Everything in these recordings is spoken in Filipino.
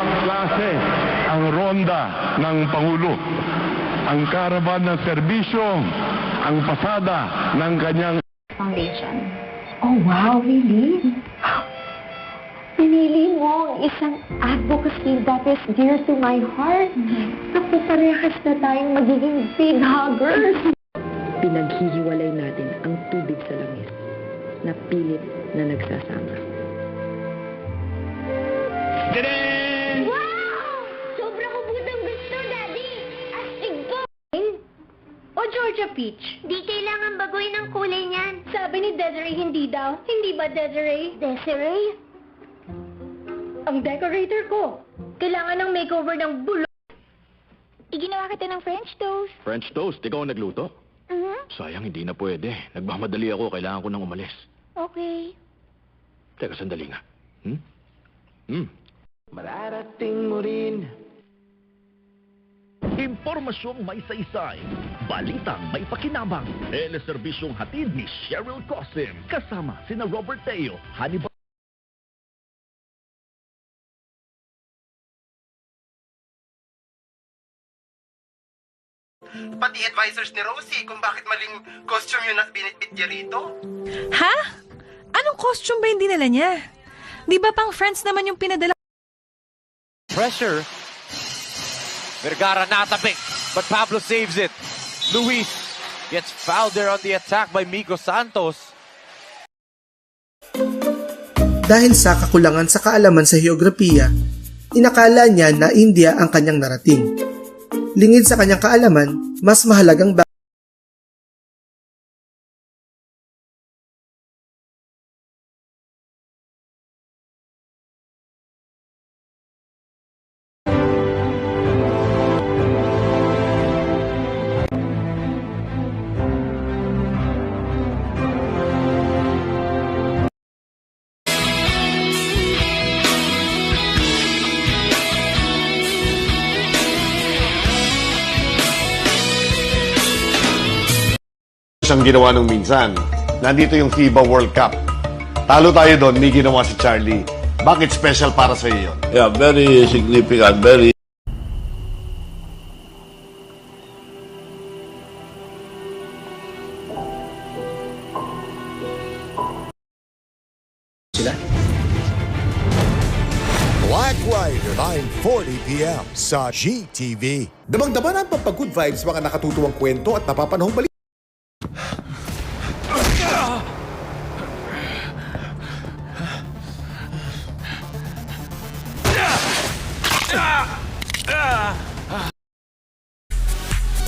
Ibang klase ang ronda ng Pangulo. Ang karavan ng serbisyo, ang pasada ng kanyang Foundation. Oh, wow, really? Pinili mo ang isang advocacy that is dear to my heart. Naku, parehas na tayong magiging big huggers. Pinaghihiwalay natin ang tubig sa langis na pilit na nagsasama. Wow! Sobra ko butang gusto, Daddy! Astig ko! O Georgia Peach? Di kailangan baguhin ang kulay niyan. Sabi ni Desiree hindi daw. Hindi ba, Desiree? Desiree? Ang decorator ko. Kailangan ng makeover ng bulok. Iginawa kita ng French toast. French toast? Ikaw ang nagluto? Sayang, hindi na pwede. Nagmamadali ako. Kailangan ko nang umalis. Okay. Teka, sandali nga. Mararating mo rin. Impormasyong may saysay, balitang may pakinabang. Teleserbisyong hatid ni Cheryl Cosim. Kasama sina Robert Teo, Hannibal. Pati advisors ni Rosie kung bakit maling costume yun at binitbit niya rito. Ha? Anong costume ba yung dinala niya? Di ba pang friends naman yung pinadala? Pressure. Vergara natabik, but Pablo saves it. Luis gets fouled there on the attack by Miko Santos. Dahil sa kakulangan sa kaalaman sa heograpiya, inakala niya na India ang kanyang narating. Lingid sa kanyang kaalaman, mas mahalagang siyang ginawa nung minsan. Nandito yung FIBA World Cup. Talo tayo doon, may ginawa si Charlie. Bakit special para sa iyo? Yeah, very significant, very. Black Rider, 9:40 p.m. sa GTV. Damang-dama ang pampag-good vibes, mga nakatutuwang kwento at napapanahong balik.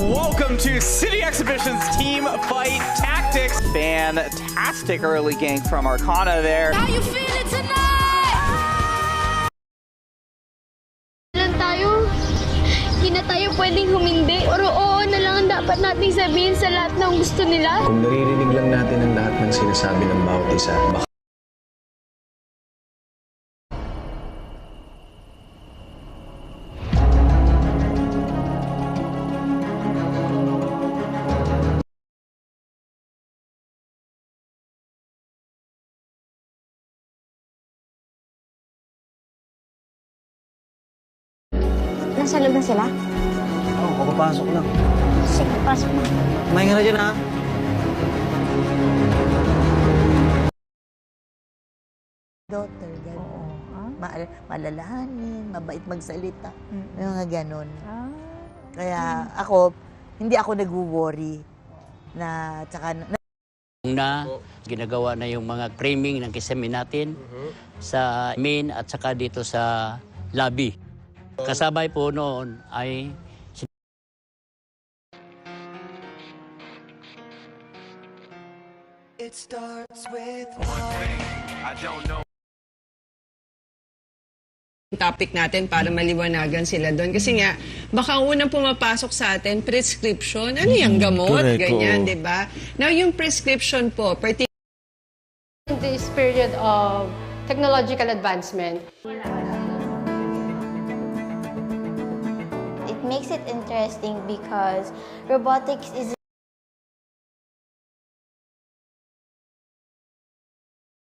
Welcome to City Exhibition's Team Fight Tactics. Fantastic early gank from Arcana there. How you feeling tonight? Lang tayo. Hindi na tayo pwedeng humindi. Or oo na lang ang dapat nating sabihin sa lahat ng gusto nila. Kung naririnig lang natin ang lahat ng sinasabi ng bawat isa, baka Nasa loob na sila? Oo, papapasok lang. Sige, pasok na. Kumain ka na dyan, ha? Daughter, gano'n. Malalahanin, mabait magsalita. May mga gano'n. Kaya ako, hindi ako nag-worry na tsaka na ginagawa na yung mga framing ng kisame natin sa main at saka dito sa lobby. Kasabay po noon ay It starts with I don't know. Topic natin para maliwanagan sila doon. Kasi nga, baka unang pumapasok sa atin, prescription. Ano yung gamot? Correct, Ganyan, oo. di ba? Now, yung prescription po, In this period of technological advancement, It makes it interesting because robotics is